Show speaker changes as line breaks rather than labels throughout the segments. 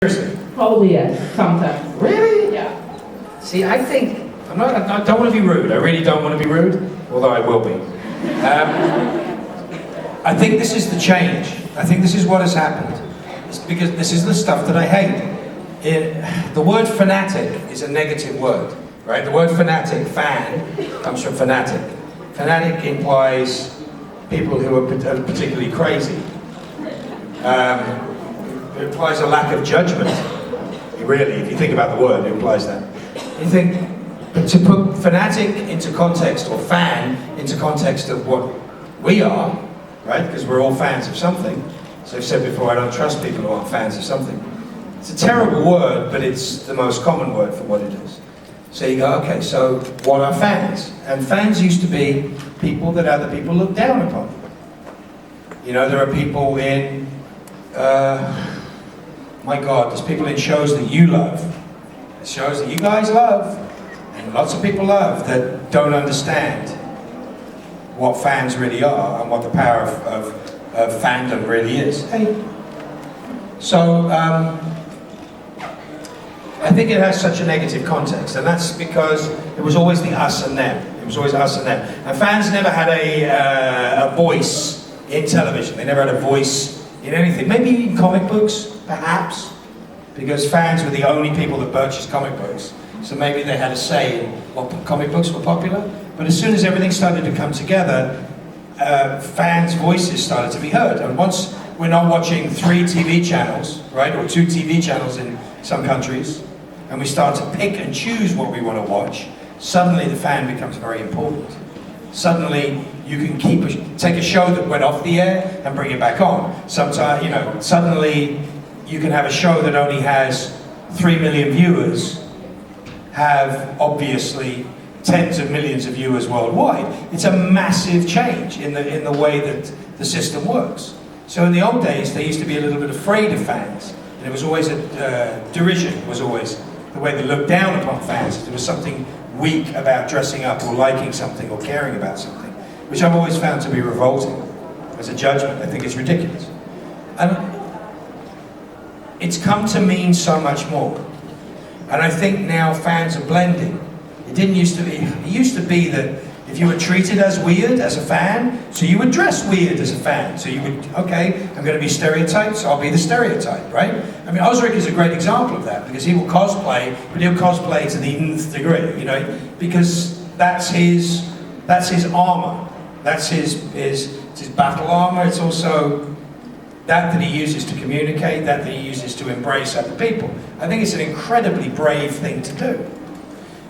Seriously?
Probably yes, sometimes.
Really?
Yeah.
See, I think, I don't want to be rude. I really don't want to be rude, although I will be. I think this is the change. I think this is what has happened. It's because this is the stuff that I hate. The word fanatic is a negative word, right? The word fanatic, fan, comes from fanatic. Fanatic implies people who are particularly crazy. It implies a lack of judgment. Really, if you think about the word, it implies that. You think, but to put fanatic into context, or fan into context of what we are, right? Because we're all fans of something. So I've said before, I don't trust people who aren't fans of something. It's a terrible word, but it's the most common word for what it is. So you go, okay, so what are fans? And fans used to be people that other people look down upon. You know, there are people in, my God, there's people in shows that you love, shows that you guys love, and lots of people love, that don't understand what fans really are and what the power of fandom really is. Hey. So, I think it has such a negative context, and that's because it was always the us and them. It was always us and them. And fans never had a voice in television. They never had a voice in anything. Maybe in comic books, perhaps, because fans were the only people that purchased comic books. So maybe they had a say in what comic books were popular. But as soon as everything started to come together, fans' voices started to be heard. And once we're not watching 3 TV channels, right, or 2 TV channels in some countries, and we start to pick and choose what we want to watch, suddenly the fan becomes very important. Suddenly you can take a show that went off the air and bring it back on. Sometimes, you know, suddenly you can have a show that only has 3 million viewers have obviously tens of millions of viewers worldwide. It's a massive change in the way that the system works. So in the old days, they used to be a little bit afraid of fans. And it was always derision was always the way they looked down upon fans. There was something weak about dressing up or liking something or caring about something, which I've always found to be revolting as a judgment. I think it's ridiculous. And it's come to mean so much more. And I think now fans are blending. It didn't used to be, it used to be that if you were treated as weird as a fan, so you would dress weird as a fan. So you would, okay, I'm going to be stereotyped, so I'll be the stereotype, right? I mean, Osric is a great example of that, because he will cosplay, but he'll cosplay to the nth degree, you know, because that's his armor. That's his battle armor. It's also that he uses to communicate, that he uses to embrace other people. I think it's an incredibly brave thing to do.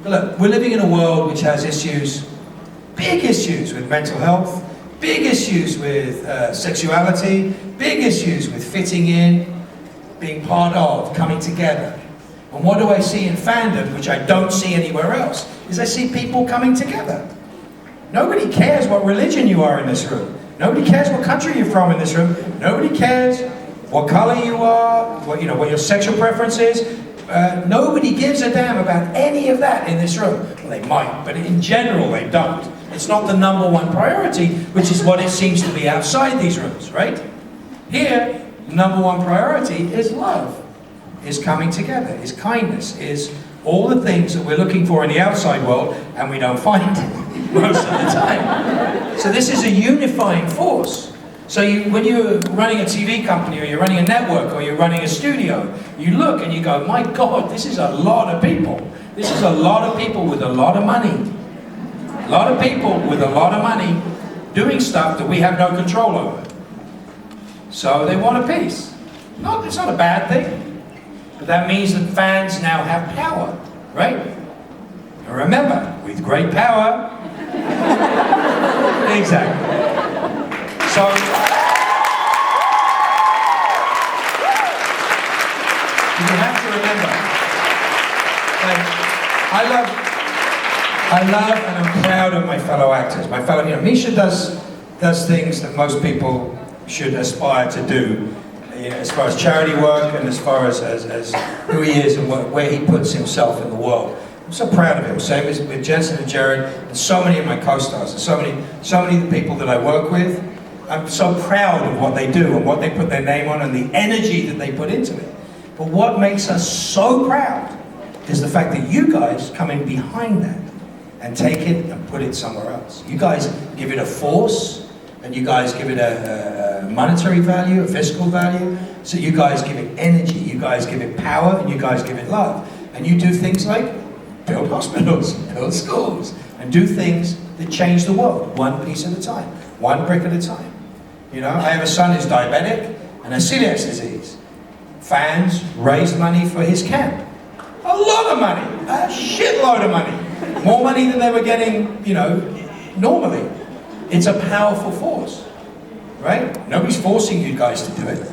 But look, we're living in a world which has issues, big issues with mental health, big issues with sexuality, big issues with fitting in, being part of, coming together. And what do I see in fandom, which I don't see anywhere else, is I see people coming together. Nobody cares what religion you are in this room. Nobody cares what country you're from in this room. Nobody cares what color you are, what your sexual preference is. Nobody gives a damn about any of that in this room. Well, they might, but in general they don't. It's not the #1 priority, which is what it seems to be outside these rooms, right? Here, the #1 priority is love, is coming together, is kindness, is all the things that we're looking for in the outside world, and we don't find it most of the time. So this is a unifying force. So when you're running a TV company, or you're running a network, or you're running a studio, you look and you go, my God, this is a lot of people. This is a lot of people with a lot of money. A lot of people with a lot of money doing stuff that we have no control over. So they want a piece. No, it's not a bad thing. But that means that fans now have power, right? And remember, with great power, exactly. So, you have to remember, like, I love and I'm proud of my fellow actors. My fellow, Misha does things that most people should aspire to do, as far as charity work and as far as who he is and where he puts himself in the world. I'm so proud of him. Same as with Jensen and Jared and so many of my co-stars and so many of the people that I work with. I'm so proud of what they do and what they put their name on and the energy that they put into it. But what makes us so proud is the fact that you guys come in behind that and take it and put it somewhere else. You guys give it a force, and you guys give it a monetary value, a physical value. So you guys give it energy, you guys give it power, and you guys give it love. And you do things like build hospitals, build schools, and do things that change the world, one piece at a time, one brick at a time. You know, I have a son who's diabetic and has celiac disease. Fans raised money for his camp. A lot of money, a shitload of money. More money than they were getting, you know, normally. It's a powerful force, right? Nobody's forcing you guys to do it.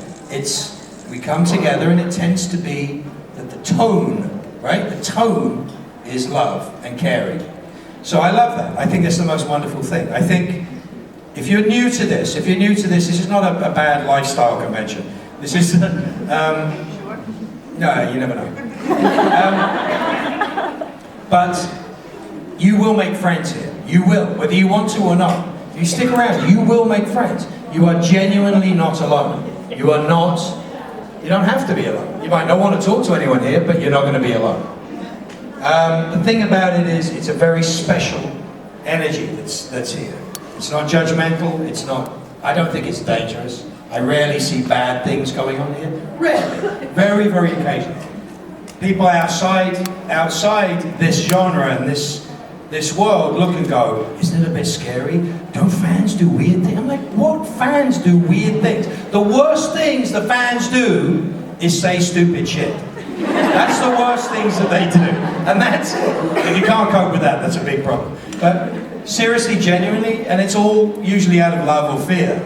We come together, and it tends to be that the tone, right? The tone is love and caring. So I love that. I think that's the most wonderful thing. I think if you're new to this, this is not a bad lifestyle convention. This is, no, you never know. But you will make friends here. You will, whether you want to or not. If you stick around, you will make friends. You are genuinely not alone. You are not, you don't have to be alone. You might not want to talk to anyone here, but you're not going to be alone. The thing about it is, it's a very special energy that's here. It's not judgmental, it's not, I don't think it's dangerous. I rarely see bad things going on here. Rarely. Very, very occasionally. People outside this genre and this world look and go, isn't it a bit scary? Don't fans do weird things? I'm like, what fans do weird things? The worst things the fans do is say stupid shit. That's the worst things that they do. And that's it. If you can't cope with that, that's a big problem. But seriously, genuinely, and it's all usually out of love or fear,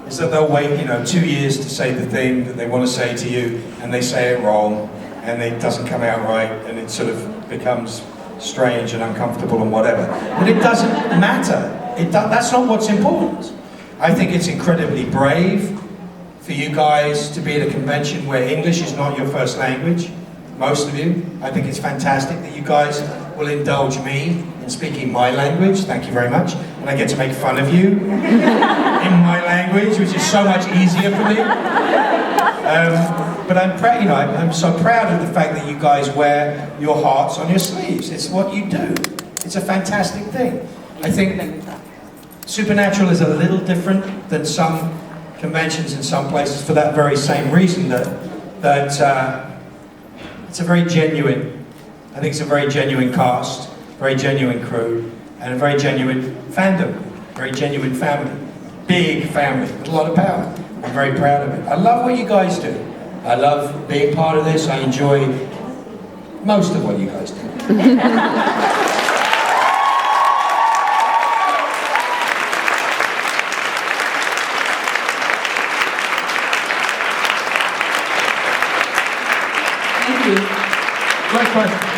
is that they'll wait, 2 years to say the thing that they want to say to you, and they say it wrong, and it doesn't come out right, and it sort of becomes strange and uncomfortable and whatever. But it doesn't matter. That's not what's important. I think it's incredibly brave for you guys to be at a convention where English is not your first language, most of you. I think it's fantastic that you guys will indulge me in speaking my language, thank you very much, and I get to make fun of you in my language, which is so much easier for me. But I'm proud, I'm so proud of the fact that you guys wear your hearts on your sleeves. It's what you do. It's a fantastic thing. I think Supernatural is a little different than some conventions in some places for that very same reason, that it's a very genuine, I think it's a very genuine cast, very genuine crew, and a very genuine fandom, very genuine family. Big family, with a lot of power. I'm very proud of it. I love what you guys do. I love being part of this. I enjoy most of what you guys do.
Thank you.
Great question.